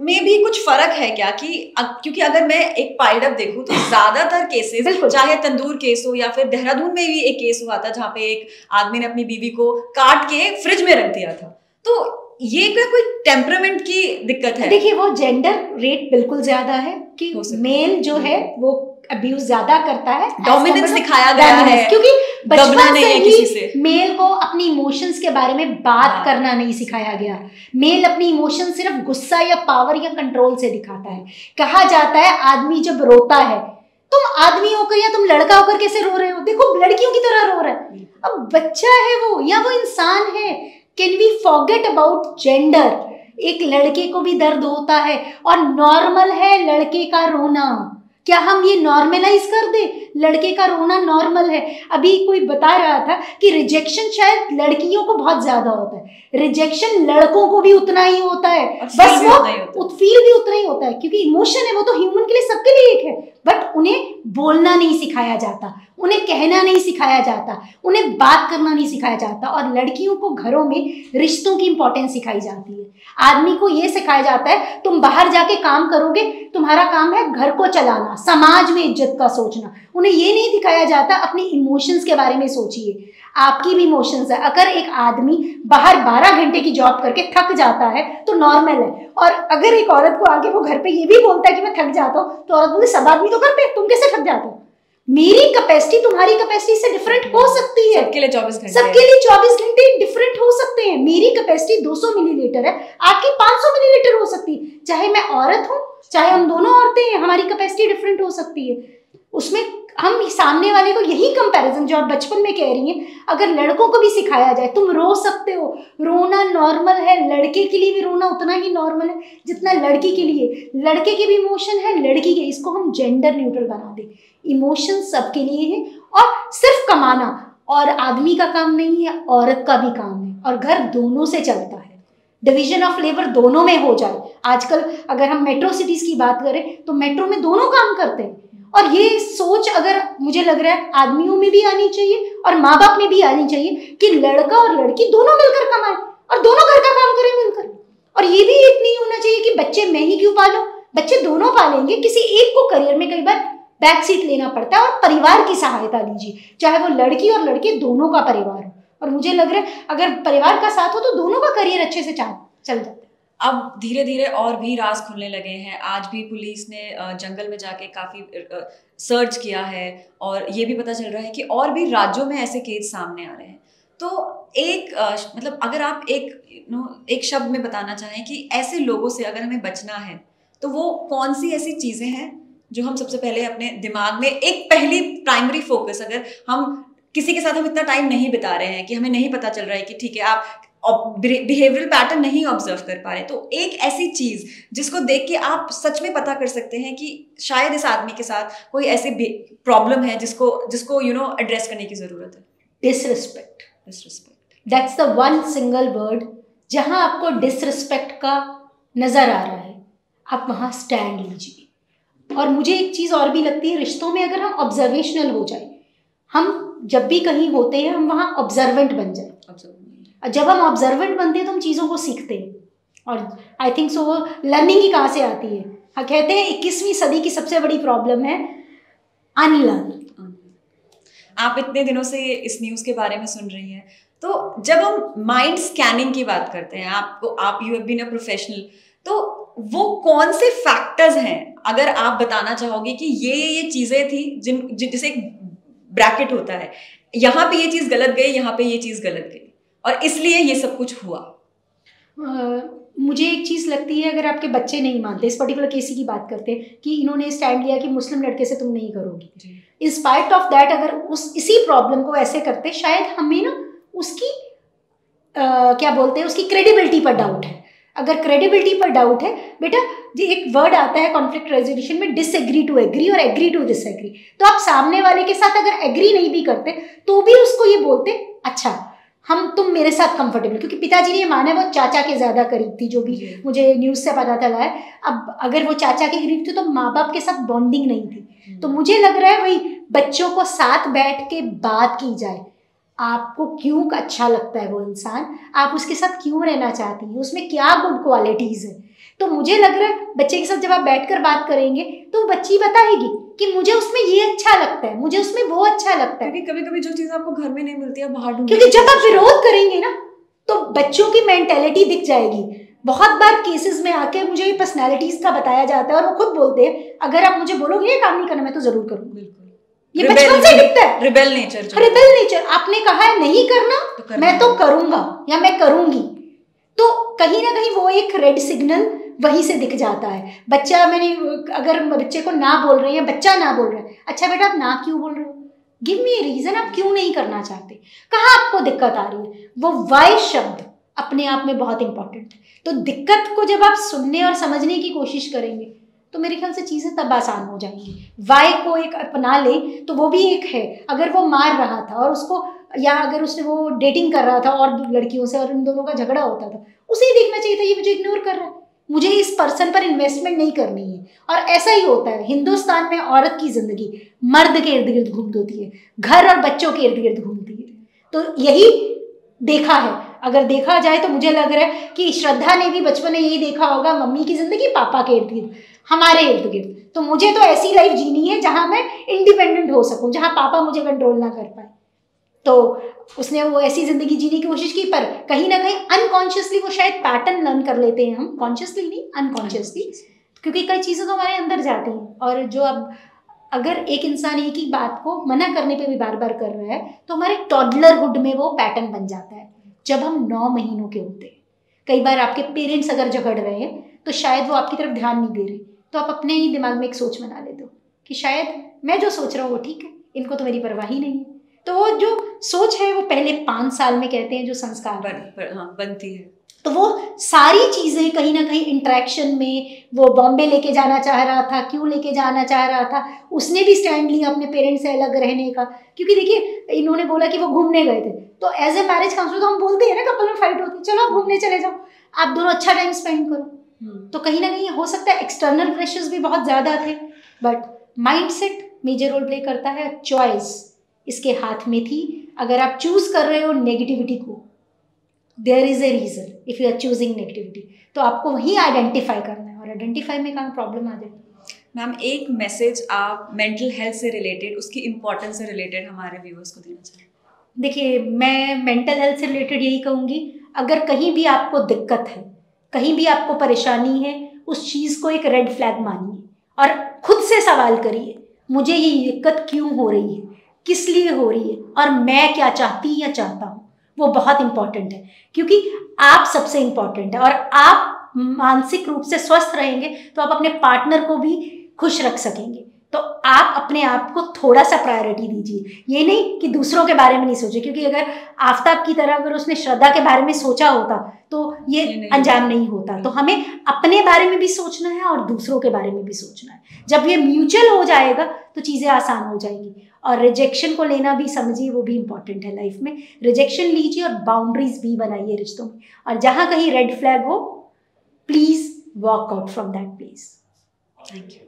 में भी कुछ फर्क है क्या कि क्योंकि अगर मैं एक पाइड अप देखूं तो ज्यादातर केसेस, चाहे तंदूर केस हो या फिर देहरादून में भी एक केस हुआ था जहाँ पे एक आदमी ने अपनी बीवी को काट के फ्रिज में रख दिया था। तो ये क्या कोई टेम्परामेंट की दिक्कत है? देखिए वो जेंडर रेट बिल्कुल ज्यादा है कि मेल जो है वो अब्यूज ज्यादा करता है, डोमिनेंस दिखाया गया है, क्योंकि बचपन से ही मेल को अपनी इमोशंस के बारे में बात करना नहीं सिखाया गया। मेल अपनी इमोशन सिर्फ गुस्सा या पावर या कंट्रोल से दिखाता है। कहा जाता है आदमी जब रोता है, तुम आदमी होकर या तुम लड़का होकर कैसे रो रहे हो, देखो लड़कियों की तरह रो रहा है। अब बच्चा है वो या वो इंसान है। Can we forget about gender? एक लड़के को भी दर्द होता है और नॉर्मल है लड़के का रोना। क्या हम ये नॉर्मलाइज कर दे? लड़के का रोना नॉर्मल है। अभी कोई बता रहा था कि रिजेक्शन शायद लड़कियों को बहुत ज्यादा होता है, रिजेक्शन लड़कों को भी उतना ही होता है, बस वो फील भी उतना ही होता है क्योंकि इमोशन है, वो तो ह्यूमन के लिए सबके लिए एक है। बट उन्हें बोलना नहीं सिखाया जाता, उन्हें कहना नहीं सिखाया जाता, उन्हें बात करना नहीं सिखाया जाता। और लड़कियों को घरों में रिश्तों की इंपॉर्टेंस सिखाई जाती है। आदमी को ये सिखाया जाता है तुम बाहर जाके काम करोगे, तुम्हारा काम है घर को चलाना, समाज में इज्जत का सोचना। उन्हें ये नहीं दिखाया जाता अपने इमोशंस के बारे में सोचिए। आपकी भी इमोशंस है। अगर एक आदमी बाहर 12 घंटे की जॉब करके थक जाता है तो नॉर्मल है, और अगर एक औरत को आगे वो घर पे ये भी बोलता है कि मैं थक जाता हूँ तो औरत बोलती सब आदमी तो करते हैं, तुम कैसे थक जाते हो? मेरी कैपेसिटी तुम्हारी कैपेसिटी से डिफरेंट हो सकती है। सबके लिए 24 घंटे, सबके लिए 24 घंटे डिफरेंट हो सकते हैं। मेरी कैपेसिटी 200 मिलीलीटर है, आपकी 500 मिलीलीटर हो सकती है। चाहे मैं औरत हूँ चाहे हम दोनों औरतें हैं, हमारी कैपेसिटी डिफरेंट हो सकती है। उसमें हम सामने वाले को यही कंपैरिजन जो आप बचपन में कह रही हैं, अगर लड़कों को भी सिखाया जाए तुम रो सकते हो, रोना नॉर्मल है, लड़के के लिए भी रोना उतना ही नॉर्मल है जितना लड़की के लिए। लड़के के भी इमोशन है, लड़की के, इसको हम जेंडर न्यूट्रल बना दें। इमोशन सबके लिए है और सिर्फ कमाना और आदमी का काम नहीं है, औरत का भी काम है, और घर दोनों से चलता है। डिवीजन ऑफ लेबर दोनों में हो जाए। आजकल अगर हम मेट्रो सिटीज की बात करें तो मेट्रो में दोनों काम करते हैं, और ये सोच अगर मुझे लग रहा है आदमियों में भी आनी चाहिए और माँ बाप में भी आनी चाहिए कि लड़का और लड़की दोनों मिलकर कमाएं और दोनों घर का काम करें मिलकर। और ये भी एक नहीं होना चाहिए कि बच्चे मैं ही क्यों पालूं, बच्चे दोनों पालेंगे। किसी एक को करियर में कई बार बैक सीट लेना पड़ता है और परिवार की सहायता लीजिए, चाहे वो लड़की और लड़के दोनों का परिवार हो। और मुझे लग रहा है अगर परिवार का साथ हो तो दोनों का करियर अच्छे से चल जाता है। अब धीरे धीरे और भी राज खुलने लगे हैं। आज भी पुलिस ने जंगल में जाके काफ़ी सर्च किया है और ये भी पता चल रहा है कि और भी राज्यों में ऐसे केस सामने आ रहे हैं। तो एक मतलब अगर आप एक शब्द में बताना चाहें कि ऐसे लोगों से अगर हमें बचना है तो वो कौन सी ऐसी चीज़ें हैं जो हम सबसे पहले अपने दिमाग में एक पहली प्राइमरी फोकस, अगर हम किसी के साथ हम इतना टाइम नहीं बिता रहे हैं कि हमें नहीं पता चल रहा है कि ठीक है आप बिहेवियरल पैटर्न नहीं ऑब्जर्व कर पा रहे, तो एक ऐसी चीज जिसको देख के आप सच में पता कर सकते हैं कि शायद इस आदमी के साथ कोई ऐसी प्रॉब्लम है जिसको एड्रेस करने की जरूरत है। Disrespect, that's the one single word. जहां आपको डिसरिस्पेक्ट का नजर आ रहा है आप वहां स्टैंड लीजिए। और मुझे एक चीज और भी लगती है, रिश्तों में अगर हम ऑब्जर्वेशनल हो जाए, हम जब भी कहीं होते हैं हम वहां ऑब्जर्वेंट बन जाए। जब हम ऑब्जर्वेंट बनते हैं तो हम चीज़ों को सीखते हैं। और आई थिंक सो वो लर्निंग ही कहाँ से आती है? हाँ, कहते हैं 21वीं सदी की सबसे बड़ी प्रॉब्लम है अनलर्न। आप इतने दिनों से इस न्यूज़ के बारे में सुन रही हैं, तो जब हम माइंड स्कैनिंग की बात करते हैं, आप you have been a professional, तो वो कौन से फैक्टर्स हैं अगर आप बताना चाहोगे कि ये चीज़ें थी जिसे एक ब्रैकेट होता है, यहाँ पे ये चीज़ गलत गई, यहाँ पे ये चीज़ गलत गई और इसलिए ये सब कुछ हुआ? मुझे एक चीज़ लगती है, अगर आपके बच्चे नहीं मानते, इस पर्टिकुलर केस की बात करते हैं कि इन्होंने स्टैंड लिया कि मुस्लिम लड़के से तुम नहीं करोगी, इन स्पाइट ऑफ दैट अगर इसी प्रॉब्लम को ऐसे करते, शायद हमें ना उसकी क्या बोलते हैं, उसकी क्रेडिबिलिटी पर डाउट है। अगर क्रेडिबिलिटी पर डाउट है, बेटा जी एक वर्ड आता है कॉन्फ्लिक्ट रेजोल्यूशन में, डिसएग्री टू एग्री और एग्री टू डिसएग्री। तो आप सामने वाले के साथ अगर एग्री नहीं भी करते तो भी उसको ये बोलते अच्छा तुम मेरे साथ कंफर्टेबल, क्योंकि पिताजी ने ये माना वो चाचा के ज्यादा करीब थी, जो भी मुझे न्यूज से पता चला है। अब अगर वो चाचा के करीब थी तो माँ बाप के साथ बॉन्डिंग नहीं थी। तो मुझे लग रहा है वही बच्चों को साथ बैठ के बात की जाए, आपको क्यों अच्छा लगता है वो इंसान, आप उसके साथ क्यों रहना चाहती हैं, उसमें क्या गुड क्वालिटीज है। तो मुझे लग रहा है बच्चे के साथ जब आप बैठकर बात करेंगे तो बच्ची बताएगी कि मुझे उसमें ये अच्छा लगता है, मुझे उसमें वो अच्छा लगता है। क्योंकि कभी कभी जो चीज आपको घर में नहीं मिलती है बाहर ढूंढने, क्योंकि जब आप विरोध करेंगे ना तो बच्चों की मेंटेलिटी दिख जाएगी। बहुत बार केसेस में आके मुझे पर्सनैलिटीज का बताया जाता है और वो खुद बोलते हैं अगर आप मुझे बोलोगे ये काम नहीं करना मैं तो जरूर करूंगी। बिल्कुल, ये बचपन से दिखता है, रिबेल नेचर। रिबेल नेचर, आपने कहा है नहीं करना तो मैं तो करूंगा या मैं करूंगी, तो कहीं ना कहीं वो एक रेड सिग्नल वहीं से दिख जाता है। बच्चा, मैंने अगर बच्चे को ना बोल रहे हैं, बच्चा ना बोल रहा है, अच्छा बेटा आप ना क्यों बोल रहे हो, गिव मी ए रीजन, आप क्यों नहीं करना चाहते, कहाँ आपको दिक्कत आ रही है। वो वाई शब्द अपने आप में बहुत इंपॉर्टेंट है। तो दिक्कत को जब आप सुनने और समझने की कोशिश करेंगे तो मेरे ख्याल से चीज़ें तब आसान हो जाएंगी। वाई को एक अपना ले तो वो भी एक है, अगर वो मार रहा था और उसको, या अगर उसने वो डेटिंग कर रहा था और लड़कियों से और इन दोनों का झगड़ा होता था, उसे ही देखना चाहिए था ये मुझे इग्नोर कर रहा है, मुझे इस पर्सन पर इन्वेस्टमेंट नहीं करनी है। और ऐसा ही होता है हिंदुस्तान में, औरत की जिंदगी मर्द के इर्द गिर्द घूमती होती है, घर और बच्चों के इर्द गिर्द घूमती है। तो यही देखा है, अगर देखा जाए तो मुझे लग रहा है कि श्रद्धा ने भी बचपन में यही देखा होगा, मम्मी की जिंदगी पापा के इर्द गिर्द, हमारे इर्द गिर्द। तो मुझे तो ऐसी लाइफ जीनी है जहां मैं इंडिपेंडेंट हो सकूं, जहां पापा मुझे कंट्रोल ना कर पाए। तो उसने वो ऐसी जिंदगी जीने की कोशिश की, पर कहीं ना कहीं अनकॉन्शियसली वो शायद पैटर्न लर्न कर लेते हैं हम, कॉन्शियसली नहीं अनकॉन्शियसली, क्योंकि कई चीज़ें तो हमारे अंदर जाती हैं। और जो अब अगर एक इंसान एक ही बात को मना करने पे भी बार बार कर रहा है तो हमारे टॉडलरहुड में वो पैटर्न बन जाता है। जब हम 9 महीनों के होते हैं, कई बार आपके पेरेंट्स अगर झगड़ रहे हैं तो शायद वो आपकी तरफ ध्यान नहीं दे रहे, तो आप अपने ही दिमाग में एक सोच बना लेते हो कि शायद मैं जो सोच रहा हूँ वो ठीक है, इनको तो मेरी परवाह ही नहीं है। तो वो जो सोच है वो पहले 5 साल में कहते हैं जो संस्कार बनती है, तो वो सारी चीज़ें कहीं ना कहीं इंट्रैक्शन में, वो बॉम्बे लेके जाना चाह रहा था, क्यों लेके जाना चाह रहा था, उसने भी स्टैंड लिया अपने पेरेंट्स से अलग रहने का। क्योंकि देखिए इन्होंने बोला कि वो घूमने गए थे, तो एज ए मैरिज काउंसलर तो हम बोलते हैं ना, कपल में फाइट होती है, चलो आप घूमने चले जाओ, आप दोनों अच्छा टाइम स्पेंड करो। तो कहीं ना कहीं हो सकता है एक्सटर्नल प्रेशर्स भी बहुत ज़्यादा थे, but mindset major role play करता है। चॉइस इसके हाथ में थी। अगर आप चूज कर रहे हो नेगेटिविटी को, there is a reason, if you are choosing negativity, तो आपको वही आइडेंटिफाई करना है, और आइडेंटिफाई में कहाँ प्रॉब्लम आ जाएगी। मैम एक मैसेज आप मेंटल हेल्थ से रिलेटेड, उसकी इम्पोर्टेंस से रिलेटेड हमारे व्यूअर्स को देना चाहिए। देखिए मैं मेंटल हेल्थ से रिलेटेड यही कहूँगी, अगर कहीं भी आपको दिक्कत है, कहीं भी आपको परेशानी है, उस चीज़ को एक रेड फ्लैग मानिए और खुद से सवाल करिए, मुझे ये दिक्कत क्यों हो रही है, किस लिए हो रही है, और मैं क्या चाहती या चाहता हूँ। वो बहुत इंपॉर्टेंट है, क्योंकि आप सबसे इंपॉर्टेंट है, और आप मानसिक रूप से स्वस्थ रहेंगे तो आप अपने पार्टनर को भी खुश रख सकेंगे। तो आप अपने आप को थोड़ा सा प्रायोरिटी दीजिए, ये नहीं कि दूसरों के बारे में नहीं सोचे, क्योंकि अगर आफ्ताब की तरह अगर उसने श्रद्धा के बारे में सोचा होता तो ये अंजाम नहीं होता। तो हमें अपने बारे में भी सोचना है और दूसरों के बारे में भी सोचना है। जब ये म्यूचुअल हो जाएगा तो चीज़ें आसान हो जाएंगी। और रिजेक्शन को लेना भी समझिए, वो भी इंपॉर्टेंट है लाइफ में। रिजेक्शन लीजिए और बाउंड्रीज भी बनाइए रिश्तों में, और जहाँ कहीं रेड फ्लैग हो please walk out from that place. Thank you.